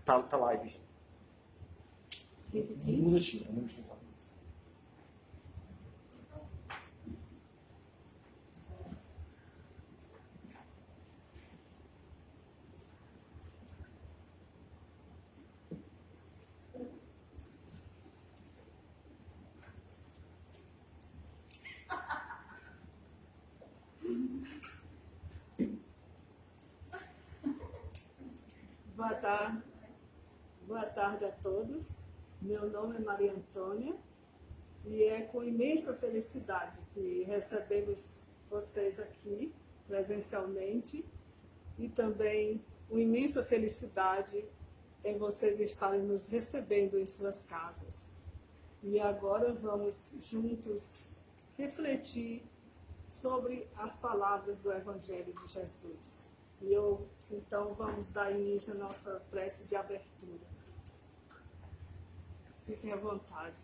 Tá live já. 5h15? Um minutinho só. Boa tarde a todos. Meu nome é Maria Antônia e é com imensa felicidade que recebemos vocês aqui presencialmente e também com imensa felicidade em vocês estarem nos recebendo em suas casas. E agora vamos juntos refletir sobre as palavras do Evangelho de Jesus. Então vamos dar início à nossa prece de abertura. Fiquem à vontade.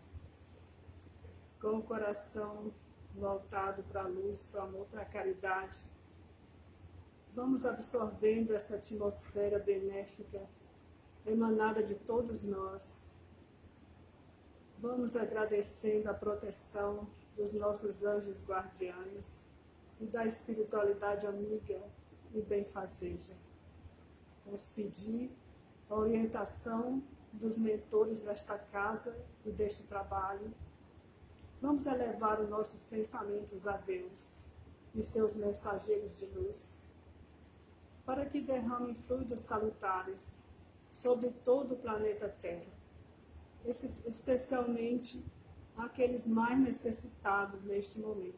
Com o coração voltado para a luz, para o amor, para a caridade, vamos absorvendo essa atmosfera benéfica emanada de todos nós. Vamos agradecendo a proteção dos nossos anjos guardiães e da espiritualidade amiga e benfazeja. Vamos pedir a orientação dos mentores desta casa e deste trabalho. Vamos elevar os nossos pensamentos a Deus e seus mensageiros de luz, para que derramem fluidos salutares sobre todo o planeta Terra, especialmente aqueles mais necessitados neste momento,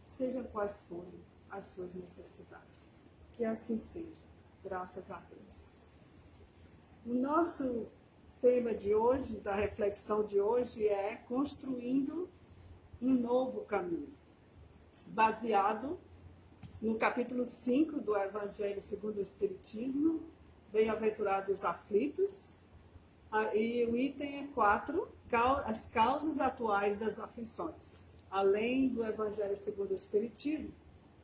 sejam quais forem as suas necessidades. Que assim seja, graças a Deus. O nosso tema de hoje, da reflexão de hoje, é construindo um novo caminho, baseado no capítulo 5 do Evangelho segundo o Espiritismo, Bem-aventurados aflitos, e o item é 4, as causas atuais das aflições. Além do Evangelho segundo o Espiritismo,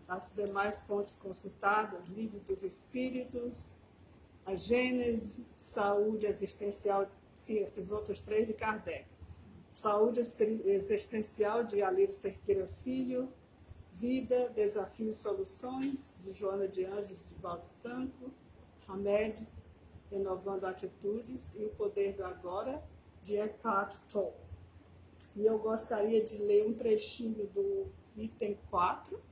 as demais fontes consultadas, Livro dos Espíritos, a Gênese, Saúde Existencial, sim, esses outros 3 de Kardec. Saúde Existencial, de Alírio Cerqueira Filho, Vida, Desafios e Soluções, de Joana de Anjos, de Valdo Franco, Hamed, Renovando Atitudes, e O Poder do Agora, de Eckhart Tolle. E eu gostaria de ler um trechinho do item 4.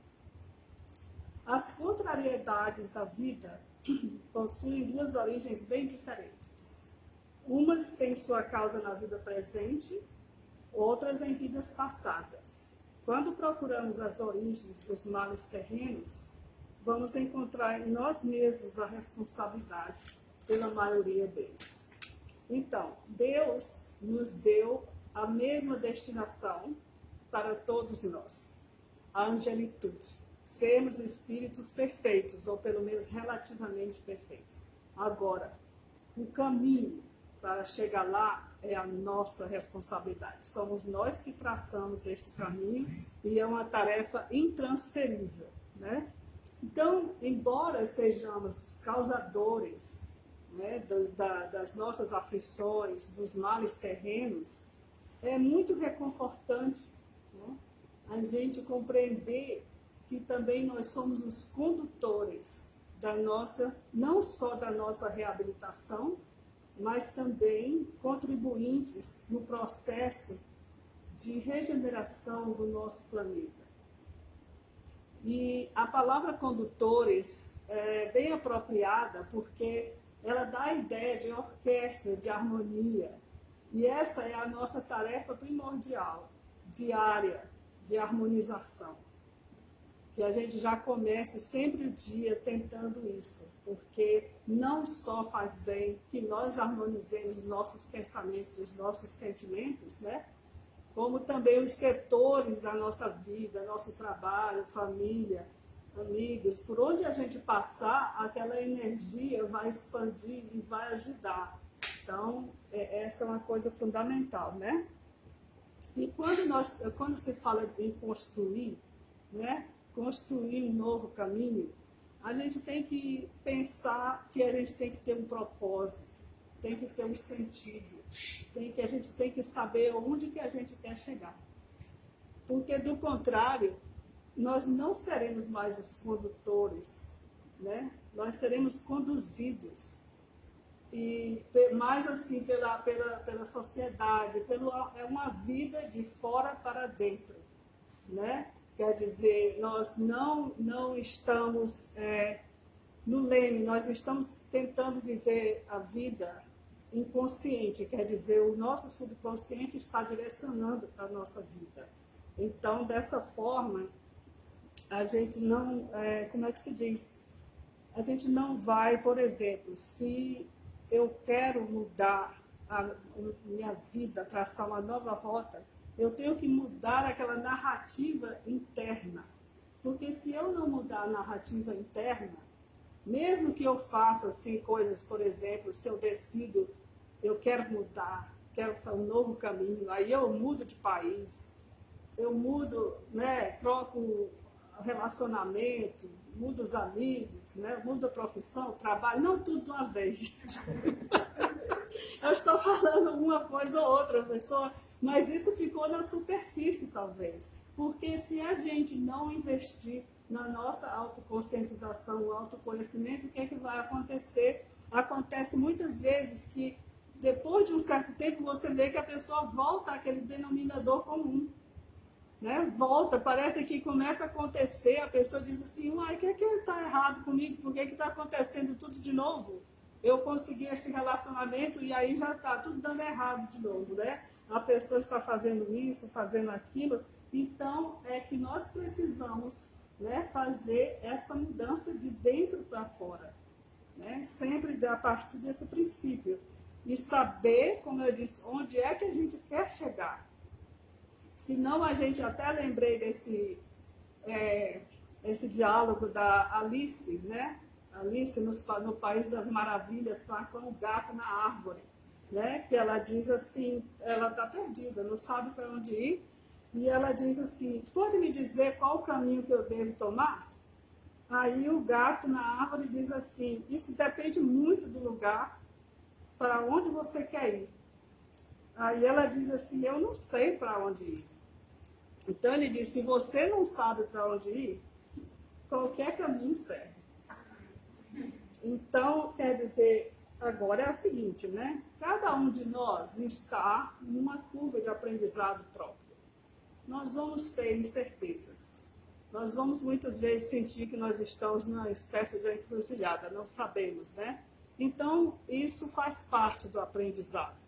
As contrariedades da vida possuem 2 origens bem diferentes. Umas têm sua causa na vida presente, outras em vidas passadas. Quando procuramos as origens dos males terrenos, vamos encontrar em nós mesmos a responsabilidade pela maioria deles. Então, Deus nos deu a mesma destinação para todos nós, a angelitude. Sermos espíritos perfeitos, ou pelo menos relativamente perfeitos. Agora, o caminho para chegar lá é a nossa responsabilidade. Somos nós que traçamos este caminho e é uma tarefa intransferível, né? Então, embora sejamos os causadores, né, das nossas aflições, dos males terrenos, é muito reconfortante, né, a gente compreender que também nós somos os condutores da nossa, não só da nossa reabilitação, mas também contribuintes no processo de regeneração do nosso planeta. E a palavra condutores é bem apropriada porque ela dá a ideia de orquestra, de harmonia. E essa é a nossa tarefa primordial, diária, de harmonização. Que a gente já comece sempre o dia tentando isso, porque não só faz bem que nós harmonizemos os nossos pensamentos, os nossos sentimentos, né? Como também os setores da nossa vida, nosso trabalho, família, amigos, por onde a gente passar, aquela energia vai expandir e vai ajudar. Então, essa é uma coisa fundamental, né? E quando se fala em construir, né? Construir um novo caminho, a gente tem que pensar que a gente tem que ter um propósito, tem que ter um sentido, a gente tem que saber onde que a gente quer chegar. Porque, do contrário, nós não seremos mais os condutores, né? Nós seremos conduzidos, e mais assim pela sociedade, é uma vida de fora para dentro, né? Quer dizer, nós não estamos no leme, nós estamos tentando viver a vida inconsciente, quer dizer, o nosso subconsciente está direcionando a nossa vida. Então, dessa forma, a gente não, como é que se diz? A gente não vai, por exemplo, se eu quero mudar a minha vida, traçar uma nova rota, eu tenho que mudar aquela narrativa interna. Porque se eu não mudar a narrativa interna, mesmo que eu faça assim, coisas, por exemplo, se eu decido, eu quero mudar, quero fazer um novo caminho, aí eu mudo de país, eu mudo, né, troco relacionamento, mudo os amigos, né, mudo a profissão, trabalho, não tudo de uma vez, gente. Eu estou falando uma coisa ou outra, pessoa, mas isso ficou na superfície, talvez. Porque se a gente não investir na nossa autoconscientização, autoconhecimento, o que é que vai acontecer? Acontece muitas vezes que, depois de um certo tempo, você vê que a pessoa volta àquele denominador comum. Né? Volta, parece que começa a acontecer, a pessoa diz assim, uai, o que é que está errado comigo? Por que está acontecendo tudo de novo? Eu consegui este relacionamento e aí já está tudo dando errado de novo, né? A pessoa está fazendo isso, fazendo aquilo. Então, é que nós precisamos, né, fazer essa mudança de dentro para fora, né? Sempre a partir desse princípio. E saber, como eu disse, onde é que a gente quer chegar. Senão, a gente até lembrei esse diálogo da Alice, né? Alice no País das Maravilhas, com o gato na árvore, né? Que ela diz assim, ela está perdida, não sabe para onde ir, e ela diz assim, pode me dizer qual o caminho que eu devo tomar? Aí o gato na árvore diz assim, isso depende muito do lugar para onde você quer ir. Aí ela diz assim, eu não sei para onde ir. Então ele diz, se você não sabe para onde ir, qualquer caminho serve. Então, quer dizer, agora é o seguinte, né? Cada um de nós está numa curva de aprendizado próprio. Nós vamos ter incertezas. Nós vamos muitas vezes sentir que nós estamos numa espécie de encruzilhada, não sabemos, né? Então, isso faz parte do aprendizado.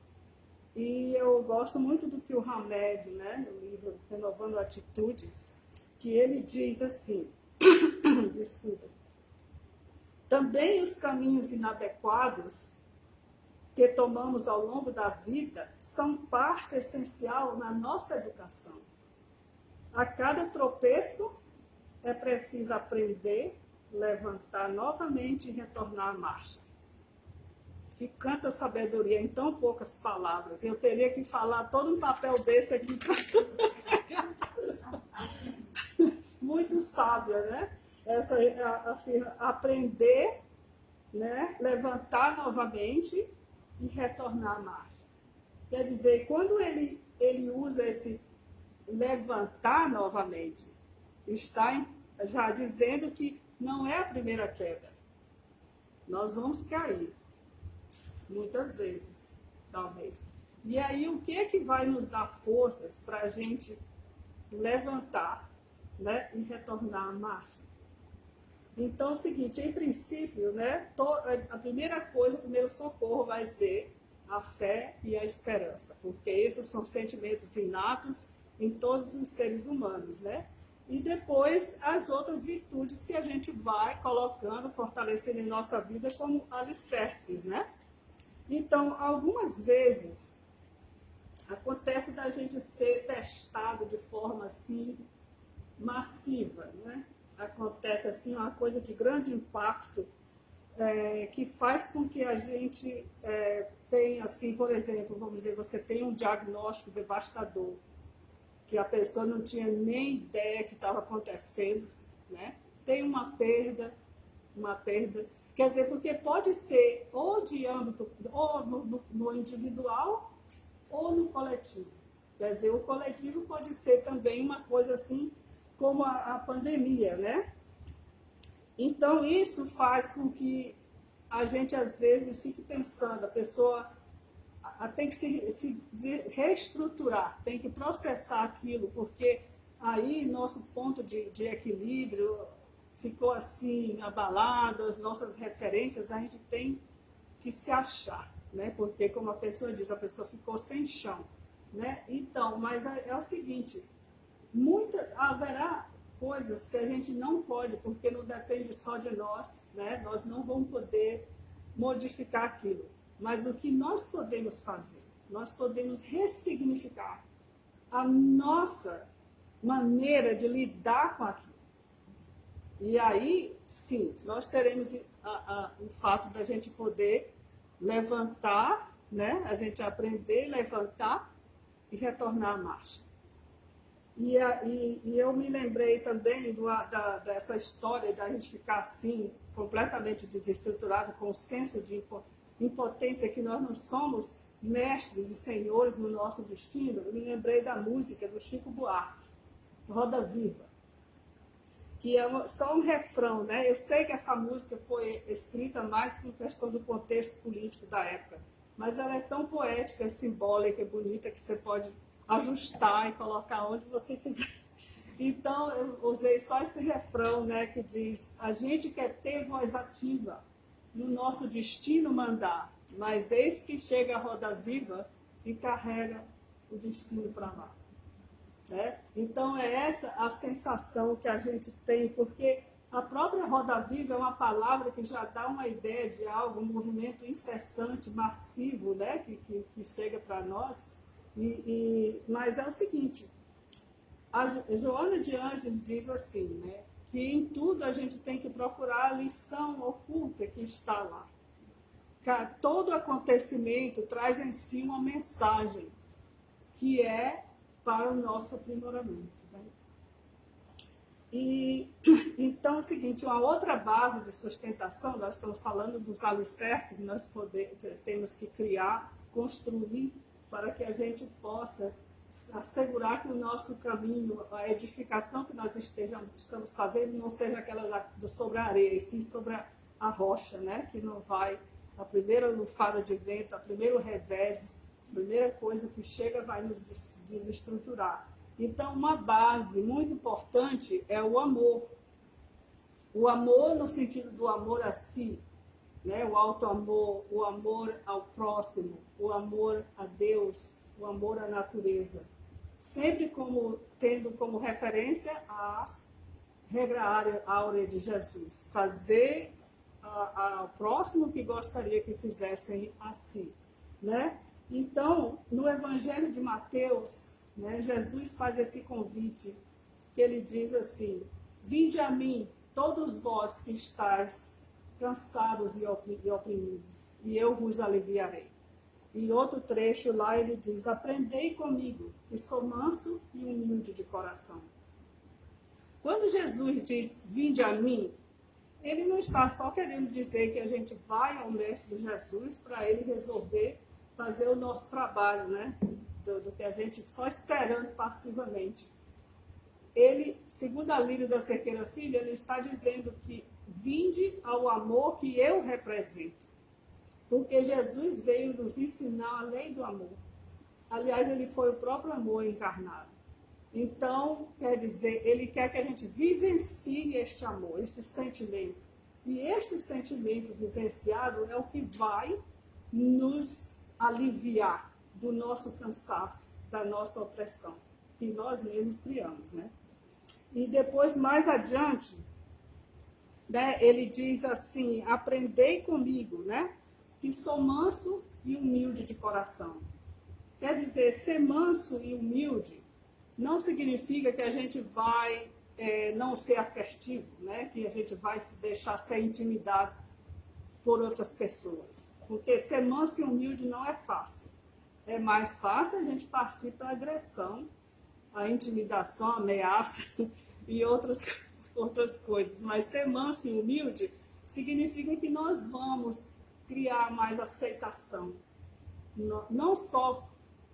E eu gosto muito do que o Hamed, né, no livro Renovando Atitudes, que ele diz assim, desculpa, também os caminhos inadequados que tomamos ao longo da vida são parte essencial na nossa educação. A cada tropeço é preciso aprender, levantar novamente e retornar à marcha. Que canta sabedoria em tão poucas palavras. Eu teria que falar todo um papel desse aqui. Muito sábia, né? Essa aprender, né? Levantar novamente e retornar à marcha. Quer dizer, quando ele usa esse levantar novamente, está já dizendo que não é a primeira queda. Nós vamos cair. Muitas vezes, talvez. E aí, o que é que vai nos dar forças para a gente levantar, né, e retornar à marcha? Então, é o seguinte, em princípio, né, a primeira coisa, o primeiro socorro vai ser a fé e a esperança, porque esses são sentimentos inatos em todos os seres humanos, né? E depois as outras virtudes que a gente vai colocando, fortalecendo em nossa vida como alicerces, né? Então, algumas vezes, acontece da gente ser testado de forma assim, massiva, né? Acontece assim, uma coisa de grande impacto, que faz com que a gente tenha, assim, por exemplo, vamos dizer, você tem um diagnóstico devastador, que a pessoa não tinha nem ideia que estava acontecendo, né? Tem uma perda, Quer dizer, porque pode ser ou de âmbito, ou no individual, ou no coletivo. Quer dizer, o coletivo pode ser também uma coisa assim, como a pandemia, né? Então, isso faz com que a gente, às vezes, fique pensando, a pessoa tem que se reestruturar, tem que processar aquilo, porque aí nosso ponto de equilíbrio ficou assim, abalado, as nossas referências, a gente tem que se achar, né? Porque, como a pessoa diz, a pessoa ficou sem chão, né? Então, mas é o seguinte, haverá coisas que a gente não pode, porque não depende só de nós, né? Nós não vamos poder modificar aquilo. Mas o que nós podemos fazer? Nós podemos ressignificar a nossa maneira de lidar com aquilo. E aí, sim, nós teremos o fato da gente poder levantar, né? A gente aprender, levantar e retornar à marcha. E eu me lembrei também dessa história da gente ficar assim, completamente desestruturado, com o senso de impotência, que nós não somos mestres e senhores no nosso destino. Eu me lembrei da música do Chico Buarque, Roda Viva, que é só um refrão, né? Eu sei que essa música foi escrita mais por questão do contexto político da época, mas ela é tão poética, simbólica e bonita que você pode ajustar e colocar onde você quiser. Então, eu usei só esse refrão, né, que diz: a gente quer ter voz ativa no nosso destino mandar, mas eis que chega a roda viva e carrega o destino para lá. Né? Então, é essa a sensação que a gente tem, porque a própria roda viva é uma palavra que já dá uma ideia de algo, um movimento incessante, massivo, né, que chega para nós. Mas é o seguinte, a Joana de Ângeles diz assim, né, que em tudo a gente tem que procurar a lição oculta que está lá. Todo acontecimento traz em si uma mensagem que é para o nosso aprimoramento. Né? Então, é o seguinte, uma outra base de sustentação, nós estamos falando dos alicerces que nós temos que criar, construir, para que a gente possa assegurar que o nosso caminho, a edificação que nós estamos fazendo, não seja aquela sobre a areia, e sim sobre a rocha, né? Que não vai, a primeira lufada de vento, a primeiro revés, a primeira coisa que chega vai nos desestruturar. Então, uma base muito importante é o amor. O amor no sentido do amor a si, né? O auto-amor, o amor ao próximo, o amor a Deus, o amor à natureza. Sempre tendo como referência a regra áurea de Jesus. Fazer ao próximo que gostaria que fizessem a si. Né? Então, no Evangelho de Mateus, né, Jesus faz esse convite, que ele diz assim: vinde a mim, todos vós que estáis cansados e oprimidos, e eu vos aliviarei. E outro trecho lá ele diz: aprendei comigo, que sou manso e humilde de coração. Quando Jesus diz, vinde a mim, ele não está só querendo dizer que a gente vai ao Mestre Jesus para ele resolver fazer o nosso trabalho, né? Do que a gente só esperando passivamente. Ele, segundo a Lírio da Cerqueira Filho, ele está dizendo que vinde ao amor que eu represento. Porque Jesus veio nos ensinar a lei do amor. Aliás, ele foi o próprio amor encarnado. Então, quer dizer, ele quer que a gente vivencie este amor, este sentimento. E este sentimento vivenciado é o que vai nos aliviar do nosso cansaço, da nossa opressão, que nós mesmos criamos, né? E depois, mais adiante, né, ele diz assim: aprendei comigo, né? Que sou manso e humilde de coração. Quer dizer, ser manso e humilde não significa que a gente vai não ser assertivo, né? Que a gente vai se deixar ser intimidado por outras pessoas. Porque ser manso e humilde não é fácil. É mais fácil a gente partir para a agressão, a intimidação, a ameaça e outras coisas. Mas ser manso e humilde significa que nós vamos criar mais aceitação, não só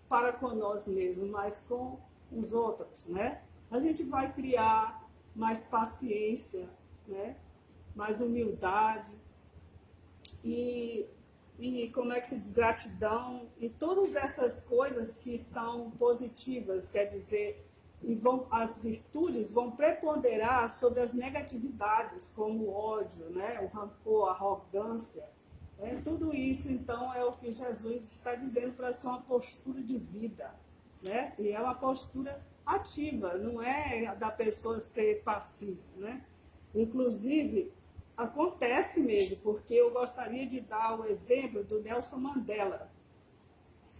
para com nós mesmos, mas com os outros, né? A gente vai criar mais paciência, né? Mais humildade e como é que se diz, gratidão e todas essas coisas que são positivas, quer dizer, as virtudes vão preponderar sobre as negatividades, como o ódio, né? O rancor, a arrogância. Tudo isso, então, é o que Jesus está dizendo para ser uma postura de vida, né? E é uma postura ativa, não é da pessoa ser passiva, né? Inclusive, acontece mesmo, porque eu gostaria de dar o exemplo do Nelson Mandela.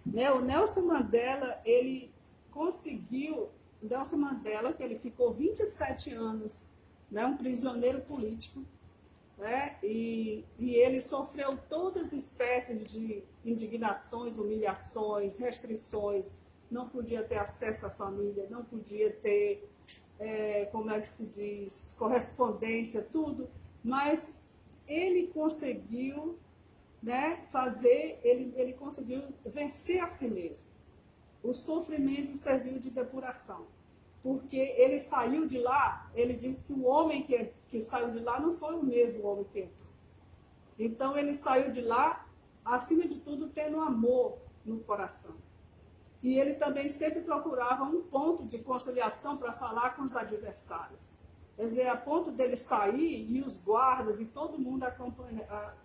Né? O Nelson Mandela, ele conseguiu, o Nelson Mandela, que ele ficou 27 anos, né? Um prisioneiro político, né? E ele sofreu todas as espécies de indignações, humilhações, restrições, não podia ter acesso à família, não podia ter, como é que se diz, correspondência, tudo, mas ele conseguiu, né, ele conseguiu vencer a si mesmo. O sofrimento serviu de depuração, porque ele saiu de lá, ele disse que o homem que saiu de lá não foi o mesmo homem que entrou. Então ele saiu de lá, acima de tudo, tendo amor no coração. E ele também sempre procurava um ponto de conciliação para falar com os adversários. Quer dizer, a ponto dele sair e os guardas e todo mundo acompanharam,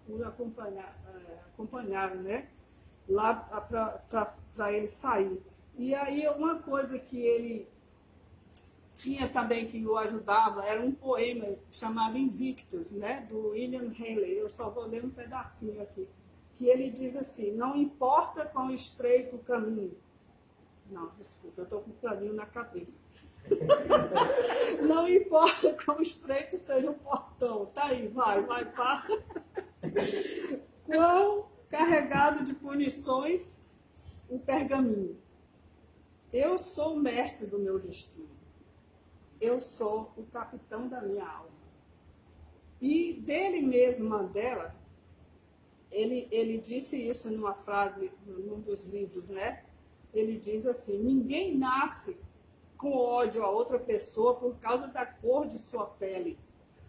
né? Lá para ele sair. E aí uma coisa que ele tinha também que o ajudava era um poema chamado Invictus, né? Do William Haley. Eu só vou ler um pedacinho aqui. Que ele diz assim: não importa quão estreito o caminho. Não, desculpa, eu estou com o caminho na cabeça. Não importa quão estreito seja o portão. Tá aí, vai, passa. Quão carregado de punições o pergaminho. Eu sou o mestre do meu destino. Eu sou o capitão da minha alma. E dele mesmo, Mandela, ele disse isso numa frase, num dos livros, né? Ele diz assim: ninguém nasce com ódio a outra pessoa por causa da cor de sua pele,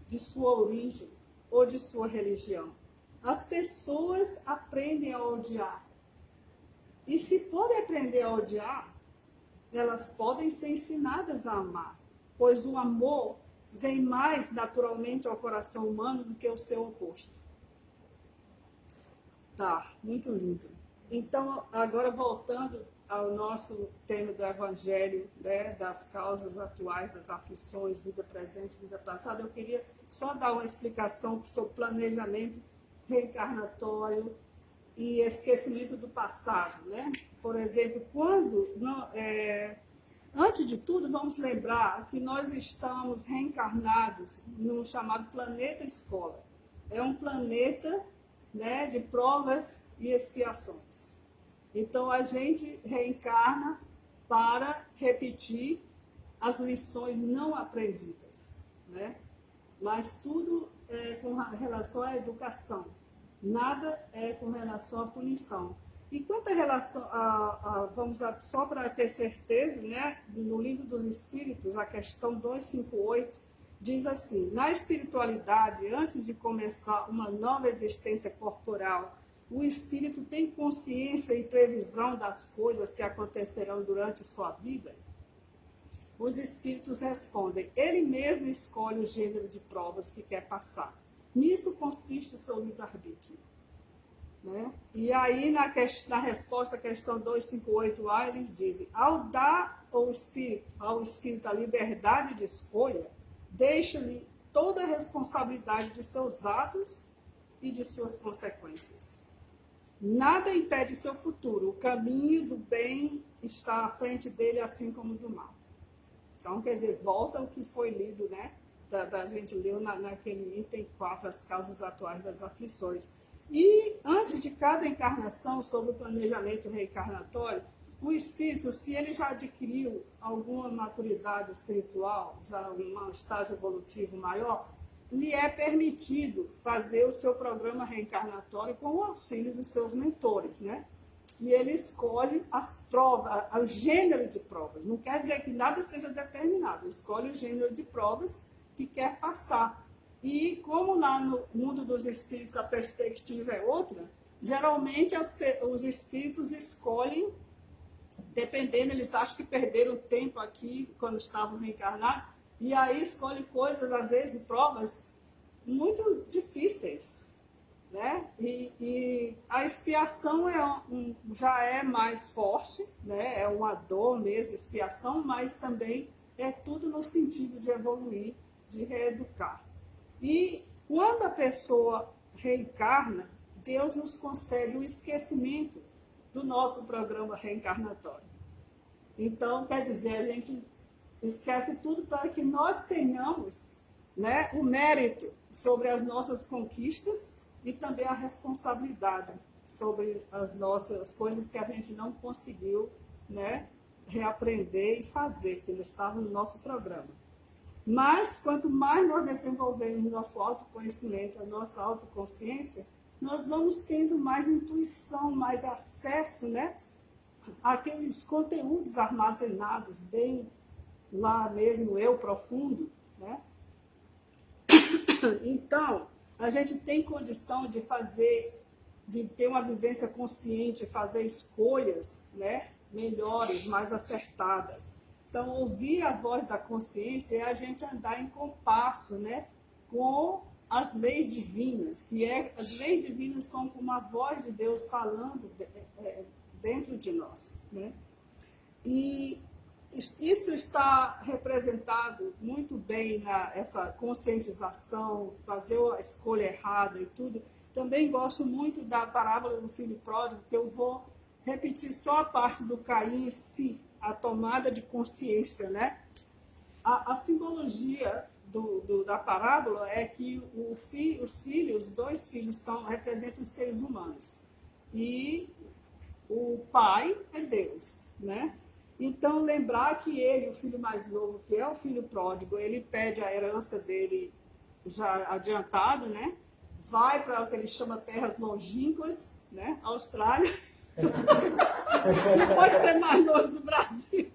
de sua origem ou de sua religião. As pessoas aprendem a odiar. E se podem aprender a odiar, elas podem ser ensinadas a amar, pois o amor vem mais naturalmente ao coração humano do que o seu oposto. Tá, muito lindo. Então, agora voltando ao nosso tema do Evangelho, né, das causas atuais, das aflições, vida presente, vida passada, eu queria só dar uma explicação sobre planejamento reencarnatório e esquecimento do passado, né? Por exemplo, antes de tudo, vamos lembrar que nós estamos reencarnados no chamado planeta escola. É um planeta, né, de provas e expiações. Então, a gente reencarna para repetir as lições não aprendidas, né? Mas tudo é com relação à educação, nada é com relação à punição. E quanto a relação, só para ter certeza, né? No Livro dos Espíritos, a questão 258, diz assim: na espiritualidade, antes de começar uma nova existência corporal, o espírito tem consciência e previsão das coisas que acontecerão durante sua vida? Os espíritos respondem: ele mesmo escolhe o gênero de provas que quer passar. Nisso consiste seu livre-arbítrio. Né? E aí, na resposta à questão 258A, eles dizem: ao dar ao espírito a liberdade de escolha, deixa-lhe toda a responsabilidade de seus atos e de suas consequências. Nada impede seu futuro. O caminho do bem está à frente dele, assim como do mal. Então, quer dizer, volta ao que foi lido, né? A gente leu naquele item 4, as causas atuais das aflições. E antes de cada encarnação, sobre o planejamento reencarnatório, o espírito, se ele já adquiriu alguma maturidade espiritual, já um estágio evolutivo maior, lhe é permitido fazer o seu programa reencarnatório com o auxílio dos seus mentores, né? E ele escolhe as provas, o gênero de provas. Não quer dizer que nada seja determinado, escolhe o gênero de provas que quer passar. E como lá no mundo dos espíritos a perspectiva é outra, geralmente os espíritos escolhem, dependendo, eles acham que perderam tempo aqui quando estavam reencarnados, e aí escolhem coisas, às vezes, provas muito difíceis, né? E a expiação já é mais forte, né? É uma dor mesmo, expiação, mas também é tudo no sentido de evoluir, de reeducar. E quando a pessoa reencarna, Deus nos concede o esquecimento do nosso programa reencarnatório. Então, quer dizer, a gente esquece tudo para que nós tenhamos, né, o mérito sobre as nossas conquistas e também a responsabilidade sobre as nossas coisas que a gente não conseguiu, né, reaprender e fazer, que estavam no nosso programa. Mas, quanto mais nós desenvolvemos nosso autoconhecimento, a nossa autoconsciência, nós vamos tendo mais intuição, mais acesso, né, àqueles conteúdos armazenados bem lá mesmo, eu profundo, né? Então, a gente tem condição de fazer, de ter uma vivência consciente, fazer escolhas, né, melhores, mais acertadas. Então, ouvir a voz da consciência é a gente andar em compasso, né, com as leis divinas, as leis divinas são como a voz de Deus falando dentro de nós, né? E isso está representado muito bem nessa conscientização, fazer a escolha errada e tudo. Também gosto muito da parábola do filho pródigo, que eu vou repetir só a parte do Caim em si, a tomada de consciência, né? A simbologia da parábola é que os dois filhos representam os seres humanos. E o pai é Deus, né? Então, lembrar que ele, o filho mais novo, que é o filho pródigo, ele pede a herança dele já adiantado, né? Vai para o que ele chama terras longínquas, né? Austrália. Não pode ser mais longe do Brasil.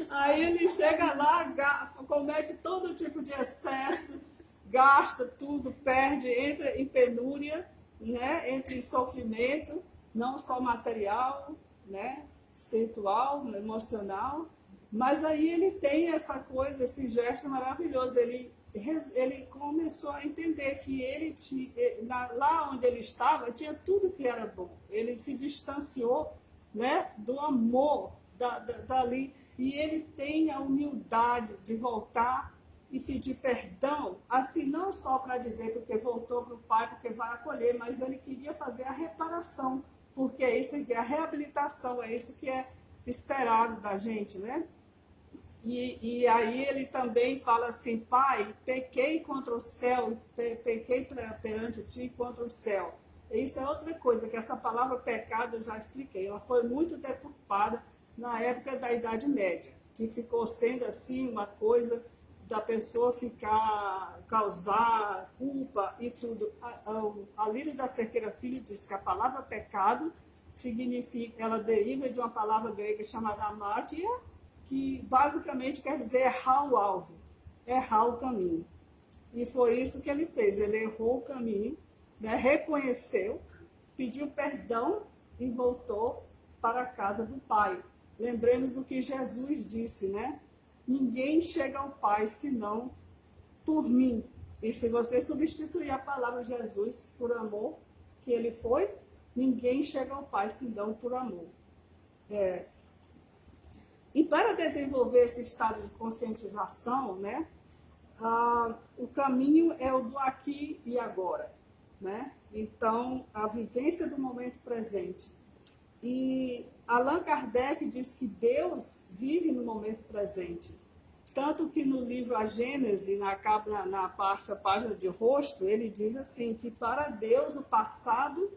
Aí ele chega lá, comete todo tipo de excesso, gasta tudo, perde, entra em penúria, né? Entra em sofrimento, não só material, né? Espiritual, emocional, mas aí ele tem essa coisa, esse gesto maravilhoso. Ele começou a entender que lá onde ele estava, tinha tudo que era bom. Ele se distanciou, né, do amor dali, e ele tem a humildade de voltar e pedir perdão, assim, não só para dizer porque voltou para o pai, porque vai acolher, mas ele queria fazer a reparação, porque isso é a reabilitação, é isso que é esperado da gente, né? E aí ele também fala assim: pai, pequei contra o céu, pequei perante ti contra o céu. Isso é outra coisa, que essa palavra pecado eu já expliquei, ela foi muito deturpada na época da Idade Média, que ficou sendo assim uma coisa da pessoa causar culpa e tudo. A Lília da Cerqueira Filho diz que a palavra pecado significa, ela deriva de uma palavra grega chamada amártia, que basicamente quer dizer errar o alvo, errar o caminho. E foi isso que ele fez, ele errou o caminho, né, reconheceu, pediu perdão e voltou para a casa do Pai. Lembremos do que Jesus disse, né? Ninguém chega ao Pai senão por mim. E se você substituir a palavra Jesus por amor, que ele foi, ninguém chega ao Pai senão por amor. E para desenvolver esse estado de conscientização, né, o caminho é o do aqui e agora, né? Então, a vivência do momento presente. E Allan Kardec diz que Deus vive no momento presente. Tanto que no livro A Gênese, a página de rosto, ele diz assim, que para Deus o passado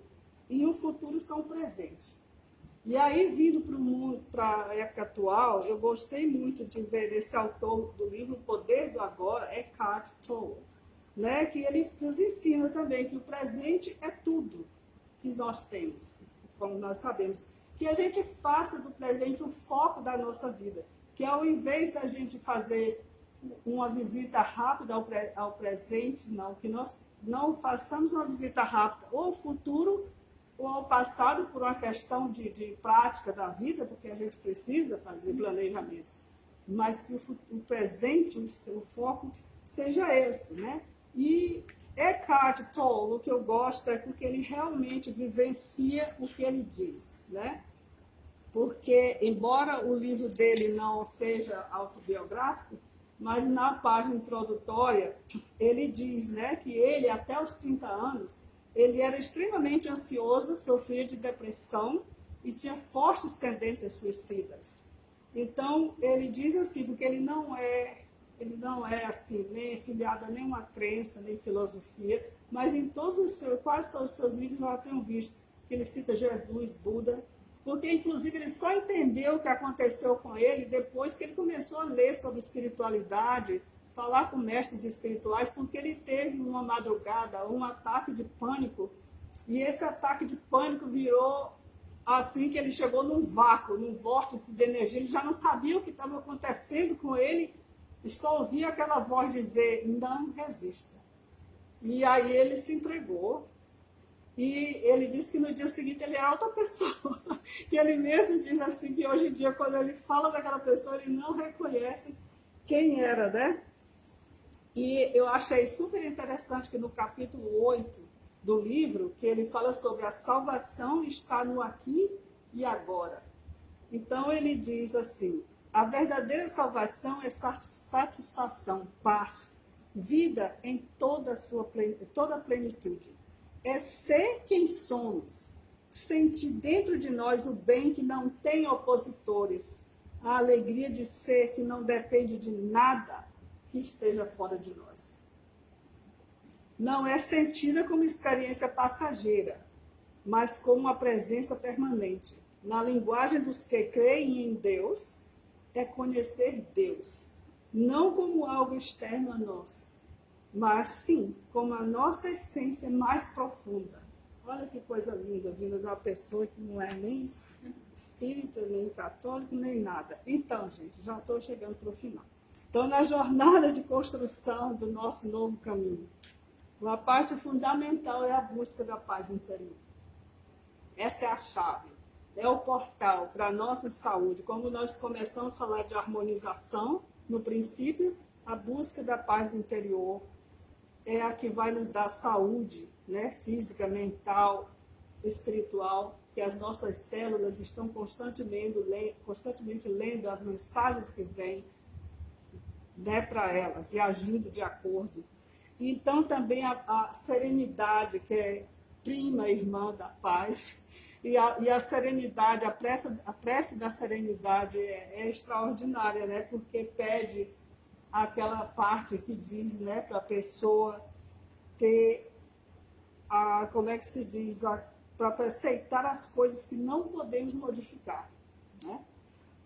e o futuro são presentes. E aí, vindo para o mundo, para a época atual, eu gostei muito de ver esse autor do livro O Poder do Agora, Eckhart Tolle. né, que ele nos ensina também que o presente é tudo que nós temos, como nós sabemos. Que a gente faça do presente o foco da nossa vida. Que ao invés da gente fazer uma visita rápida ao presente, não, que nós não façamos uma visita rápida ou ao futuro ou ao passado por uma questão de prática da vida, porque a gente precisa fazer planejamentos, mas que o presente, o foco, seja esse, né? E Eckhart Tolle, o que eu gosto é porque ele realmente vivencia o que ele diz, né? Porque, embora o livro dele não seja autobiográfico, mas na página introdutória ele diz, né, que ele, até os 30 anos, ele era extremamente ansioso, sofria de depressão e tinha fortes tendências suicidas. Então, ele diz assim, porque ele não é assim, nem filiado a nenhuma crença, nem filosofia, mas em quase todos os seus livros eu tenho visto que ele cita Jesus, Buda, porque inclusive ele só entendeu o que aconteceu com ele depois que ele começou a ler sobre espiritualidade, falar com mestres espirituais, porque ele teve uma madrugada, um ataque de pânico, e esse ataque de pânico virou assim que ele chegou num vácuo, num vórtice de energia, ele já não sabia o que estava acontecendo com ele, e só ouvia aquela voz dizer, não resista. E aí ele se entregou, e ele disse que no dia seguinte ele era outra pessoa. E ele mesmo diz assim, que hoje em dia, quando ele fala daquela pessoa, ele não reconhece quem era, né? E eu achei super interessante que no capítulo 8 do livro, que ele fala sobre a salvação está no aqui e agora. Então ele diz assim, a verdadeira salvação é satisfação, paz, vida em toda a plenitude. É ser quem somos, sentir dentro de nós o bem que não tem opositores, a alegria de ser que não depende de nada que esteja fora de nós. Não é sentida como experiência passageira, mas como uma presença permanente. Na linguagem dos que creem em Deus, é conhecer Deus, não como algo externo a nós, mas sim como a nossa essência mais profunda. Olha que coisa linda, vinda de uma pessoa que não é nem espírita, nem católico, nem nada. Então, gente, já estou chegando para o final. Então, na jornada de construção do nosso novo caminho, uma parte fundamental é a busca da paz interior. Essa é a chave, é o portal para a nossa saúde. Como nós começamos a falar de harmonização, no princípio, a busca da paz interior é a que vai nos dar saúde, né, física, mental, espiritual, que as nossas células estão constantemente lendo as mensagens que vêm, né, para elas e agindo de acordo. Então também a serenidade, que é prima irmã da paz, e a serenidade, a prece da serenidade é extraordinária, né, porque pede aquela parte que diz, né, para a pessoa ter como é que se diz, para aceitar as coisas que não podemos modificar, né?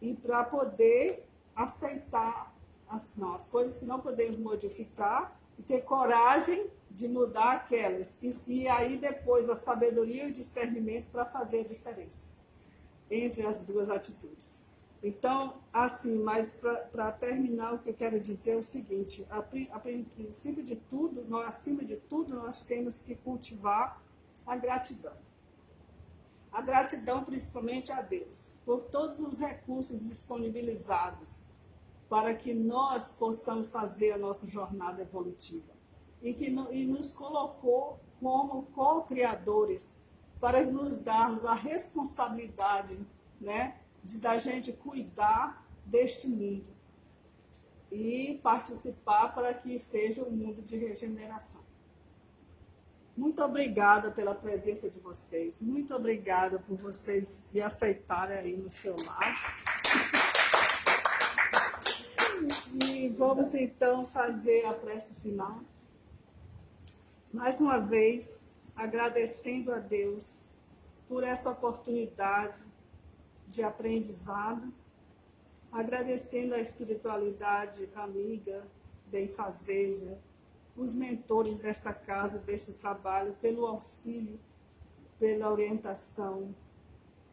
E para poder aceitar as coisas que não podemos modificar e ter coragem de mudar aquelas. E aí depois a sabedoria e o discernimento para fazer a diferença entre as duas atitudes. Então, assim, mas para terminar, o que eu quero dizer é o seguinte, a princípio de tudo, acima de tudo, nós temos que cultivar a gratidão. A gratidão principalmente a Deus, por todos os recursos disponibilizados para que nós possamos fazer a nossa jornada evolutiva. E nos colocou como co-criadores para nos darmos a responsabilidade, né, da gente cuidar deste mundo e participar para que seja um mundo de regeneração. Muito obrigada pela presença de vocês, muito obrigada por vocês me aceitarem aí no seu lar. E vamos então fazer a prece final. Mais uma vez, agradecendo a Deus por essa oportunidade de aprendizado, agradecendo a espiritualidade amiga, benfazeja, os mentores desta casa, deste trabalho, pelo auxílio, pela orientação,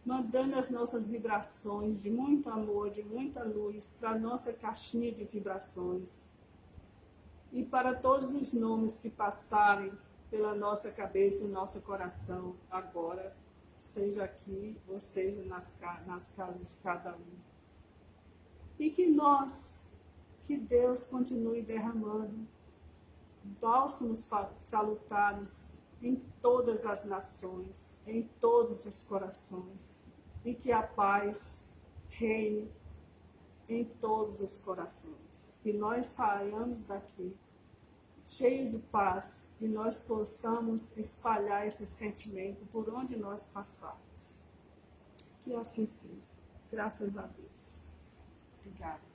mandando as nossas vibrações de muito amor, de muita luz para a nossa caixinha de vibrações. E para todos os nomes que passarem pela nossa cabeça e nosso coração agora, seja aqui ou seja nas casas de cada um. E que Deus continue derramando bálsamos salutares em todas as nações, em todos os corações, e que a paz reine em todos os corações. Que nós saiamos daqui cheios de paz e nós possamos espalhar esse sentimento por onde nós passarmos. Que assim seja. Graças a Deus. Obrigada.